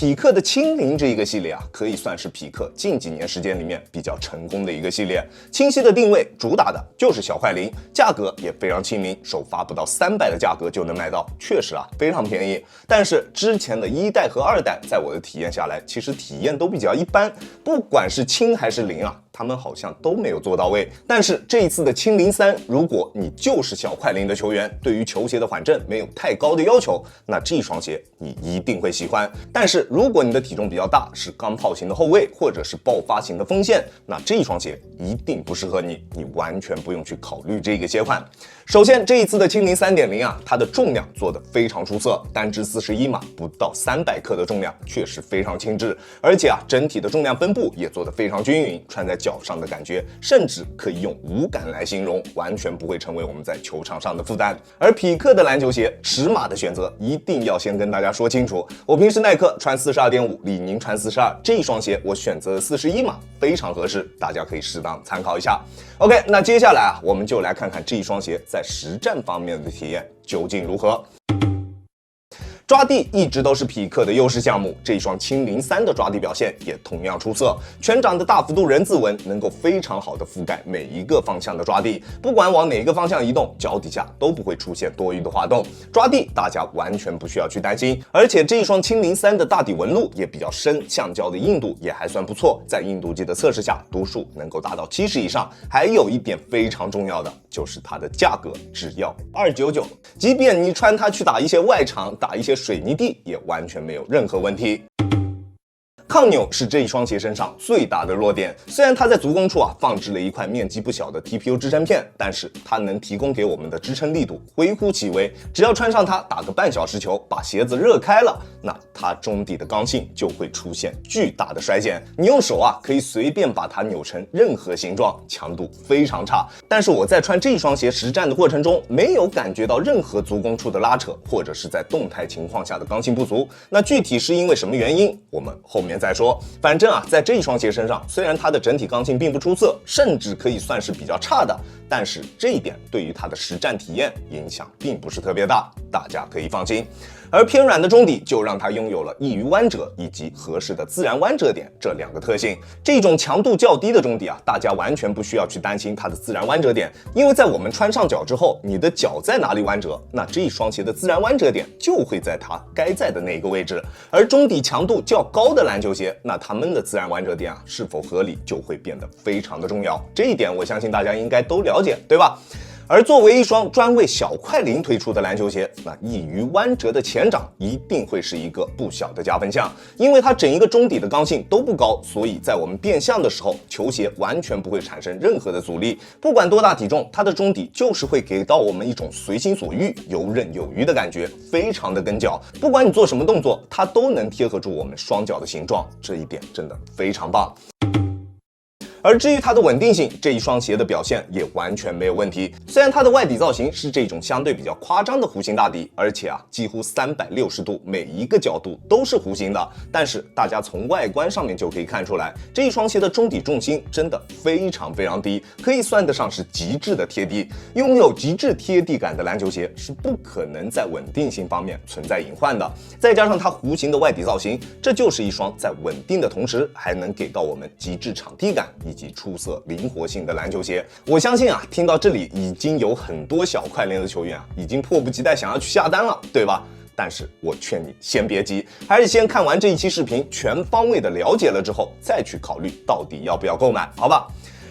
匹克的轻灵这一个系列啊，可以算是匹克近几年时间里面比较成功的一个系列。清晰的定位，主打的就是小快灵，价格也非常亲民，首发不到300的价格就能买到，确实啊非常便宜。但是之前的1代和2代，在我的体验下来，其实体验都比较一般，不管是轻还是灵啊，他们好像都没有做到位。但是这一次的轻灵3，如果你就是小快灵的球员，对于球鞋的缓震没有太高的要求，那这双鞋你一定会喜欢。但是如果你的体重比较大，是钢炮型的后卫或者是爆发型的锋线，那这一双鞋一定不适合你，你完全不用去考虑这个鞋款。首先这一次的轻灵 3.0 啊，它的重量做得非常出色，单支41码，不到300克的重量，确实非常轻质，而且啊整体的重量分布也做得非常均匀，穿在脚上的感觉甚至可以用无感来形容，完全不会成为我们在球场上的负担。而匹克的篮球鞋尺码的选择一定要先跟大家说清楚，我平时耐克穿42.5，李宁穿42，这一双鞋我选择41码非常合适，大家可以适当参考一下。OK， 那接下来啊，我们就来看看这一双鞋在实战方面的体验究竟如何。抓地一直都是匹克的优势项目，这一双轻灵3的抓地表现也同样出色。全掌的大幅度人字纹能够非常好的覆盖每一个方向的抓地，不管往哪个方向移动，脚底下都不会出现多余的滑动。抓地大家完全不需要去担心，而且这一双轻灵3的大底纹路也比较深，橡胶的硬度也还算不错，在硬度计的测试下，读数能够达到70以上。还有一点非常重要的就是它的价格只要299，即便你穿它去打一些外场，打一些水泥地也完全没有任何问题。抗扭是这一双鞋身上最大的弱点，虽然它在足弓处啊放置了一块面积不小的 TPU 支撑片，但是它能提供给我们的支撑力度微乎其微，只要穿上它打个半小时球，把鞋子热开了，那它中底的刚性就会出现巨大的衰减，你用手啊可以随便把它扭成任何形状，强度非常差。但是我在穿这一双鞋实战的过程中，没有感觉到任何足弓处的拉扯，或者是在动态情况下的刚性不足，那具体是因为什么原因，我们后面再说。反正啊，在这一双鞋身上，虽然它的整体刚性并不出色，甚至可以算是比较差的，但是这一点对于它的实战体验影响并不是特别大，大家可以放心。而偏软的中底就让它拥有了易于弯折以及合适的自然弯折点这2个特性。这种强度较低的中底啊，大家完全不需要去担心它的自然弯折点，因为在我们穿上脚之后，你的脚在哪里弯折，那这一双鞋的自然弯折点就会在它该在的那个位置。而中底强度较高的篮球鞋，那它们的自然弯折点啊是否合理就会变得非常的重要，这一点我相信大家应该都了解，对吧？而作为一双专为小快灵推出的篮球鞋，那易于弯折的前掌一定会是一个不小的加分项，因为它整一个中底的刚性都不高，所以在我们变向的时候，球鞋完全不会产生任何的阻力，不管多大体重，它的中底就是会给到我们一种随心所欲、游刃有余的感觉，非常的跟脚，不管你做什么动作，它都能贴合住我们双脚的形状，这一点真的非常棒。而至于它的稳定性，这一双鞋的表现也完全没有问题。虽然它的外底造型是这种相对比较夸张的弧形大底，而且啊几乎360度每一个角度都是弧形的，但是大家从外观上面就可以看出来，这一双鞋的中底重心真的非常非常低，可以算得上是极致的贴地。拥有极致贴地感的篮球鞋是不可能在稳定性方面存在隐患的。再加上它弧形的外底造型，这就是一双在稳定的同时还能给到我们极致场地感以及出色灵活性的篮球鞋。我相信啊，听到这里已经有很多小快灵的球员啊，已经迫不及待想要去下单了，对吧？但是我劝你先别急，还是先看完这一期视频，全方位的了解了之后，再去考虑到底要不要购买，好吧？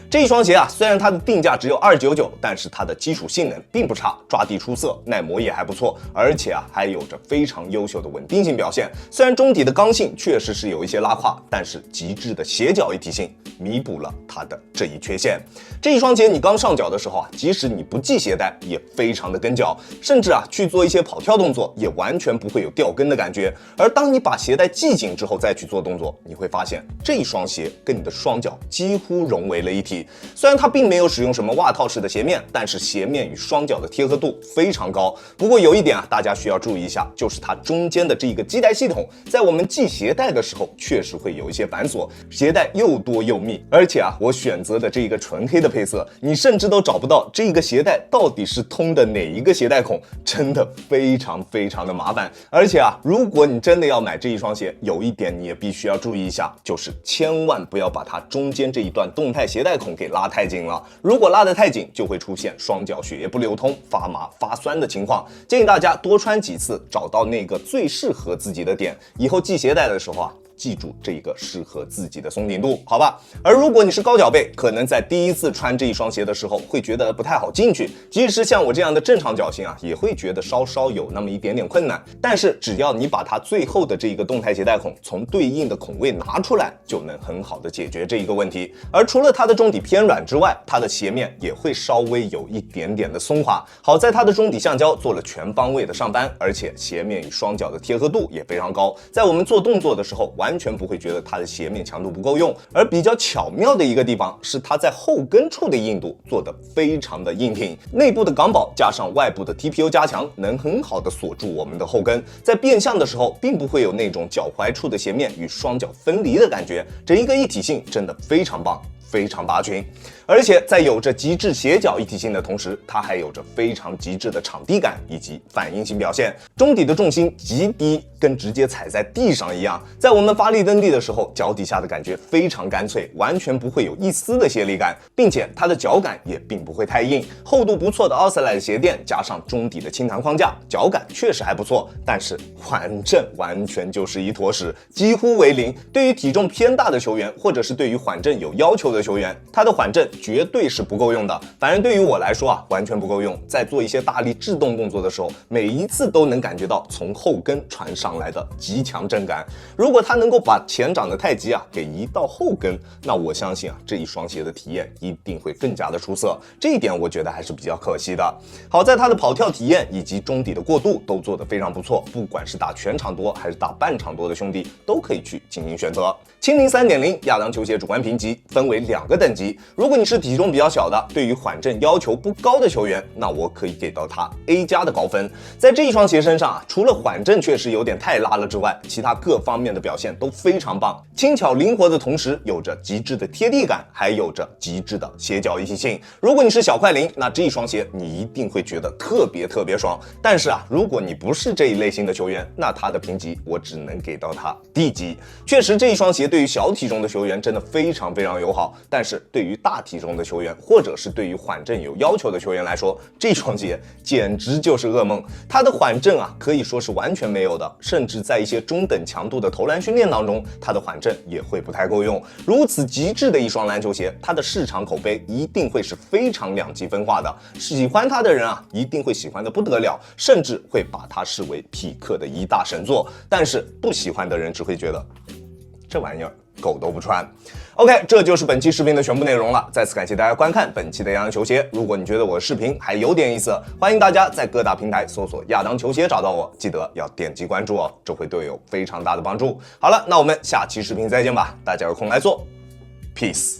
这一双鞋啊，虽然它的定价只有299，但是它的基础性能并不差，抓地出色，耐磨也还不错，而且啊还有着非常优秀的稳定性表现。虽然中底的刚性确实是有一些拉胯，但是极致的鞋脚一体性弥补了它的这一缺陷。这一双鞋你刚上脚的时候啊，即使你不系鞋带，也非常的跟脚，甚至啊去做一些跑跳动作，也完全不会有掉跟的感觉。而当你把鞋带系紧之后再去做动作，你会发现这一双鞋跟你的双脚几乎融为了一体。题。虽然它并没有使用什么袜套式的鞋面，但是鞋面与双脚的贴合度非常高。不过有一点啊，大家需要注意一下，就是它中间的这一个系带系统，在我们系鞋带的时候确实会有一些繁琐，鞋带又多又密，而且啊，我选择的这一个纯黑的配色，你甚至都找不到这个鞋带到底是通的哪一个鞋带孔，真的非常的麻烦。而且啊，如果你真的要买这一双鞋，有一点你也必须要注意一下，就是千万不要把它中间这一段动态鞋带孔给拉太紧了。如果拉得太紧，就会出现双脚血液不流通、发麻发酸的情况。建议大家多穿几次，找到那个最适合自己的点，以后系鞋带的时候啊，记住这个适合自己的松紧度，好吧？而如果你是高脚背，可能在第一次穿这一双鞋的时候会觉得不太好进去，即使是像我这样的正常脚型啊，也会觉得稍稍有那么一点点困难。但是只要你把它最后的这一个动态鞋带孔从对应的孔位拿出来，就能很好的解决这一个问题。而除了它的中底偏软之外，它的鞋面也会稍微有一点点的松滑。好在它的中底橡胶做了全方位的上扳，而且鞋面与双脚的贴合度也非常高，在我们做动作的时候完全不会觉得它的鞋面强度不够用。而比较巧妙的一个地方是它在后跟处的硬度做得非常的硬挺，内部的钢宝加上外部的 TPU 加强，能很好的锁住我们的后跟，在变向的时候并不会有那种脚踝处的鞋面与双脚分离的感觉，整一个一体性真的非常棒，非常拔群。而且在有着极致鞋脚一体性的同时，它还有着非常极致的场地感以及反应性表现。中底的重心极低，跟直接踩在地上一样，在我们发力蹬地的时候，脚底下的感觉非常干脆，完全不会有一丝的泄力感，并且它的脚感也并不会太硬。厚度不错的 Oxalate 鞋垫加上中底的轻弹框架，脚感确实还不错，但是缓震完全就是一坨屎，几乎为零。对于体重偏大的球员，或者是对于缓震有要求的球员，它的缓震绝对是不够用的。反正对于我来说啊，完全不够用。在做一些大力制动动作的时候，每一次都能感觉到从后跟传上来的极强震感。如果它能够把前掌的太极啊给移到后跟，那我相信啊，这一双鞋的体验一定会更加的出色。这一点我觉得还是比较可惜的。好在它的跑跳体验以及中底的过渡都做得非常不错，不管是打全场多还是打半场多的兄弟，都可以去进行选择。轻灵 3.0 亚当球鞋主观评级分为2个等级，如果你是体重比较小的，对于缓震要求不高的球员，那我可以给到他 A 加的高分。在这一双鞋身上啊，除了缓震确实有点太拉了之外，其他各方面的表现都非常棒，轻巧灵活的同时，有着极致的贴地感，还有着极致的鞋脚一体性。如果你是小快灵，那这一双鞋你一定会觉得特别爽。但是啊，如果你不是这一类型的球员，那他的评级我只能给到他 D 级。确实这一双鞋对于小体重的球员真的非常友好，但是对于大体重的球员，或者是对于缓震有要求的球员来说，这双鞋简直就是噩梦。它的缓震啊，可以说是完全没有的，甚至在一些中等强度的投篮训练当中，它的缓震也会不太够用。如此极致的一双篮球鞋，它的市场口碑一定会是非常两极分化的。喜欢它的人啊，一定会喜欢的不得了，甚至会把它视为匹克的一大神作。但是不喜欢的人只会觉得这玩意儿狗都不穿。OK， 这就是本期视频的全部内容了。再次感谢大家观看本期的亚当球鞋。如果你觉得我的视频还有点意思，欢迎大家在各大平台搜索亚当球鞋找到我，记得要点击关注哦，这会对我有非常大的帮助。好了，那我们下期视频再见吧，大家有空来做 ，Peace。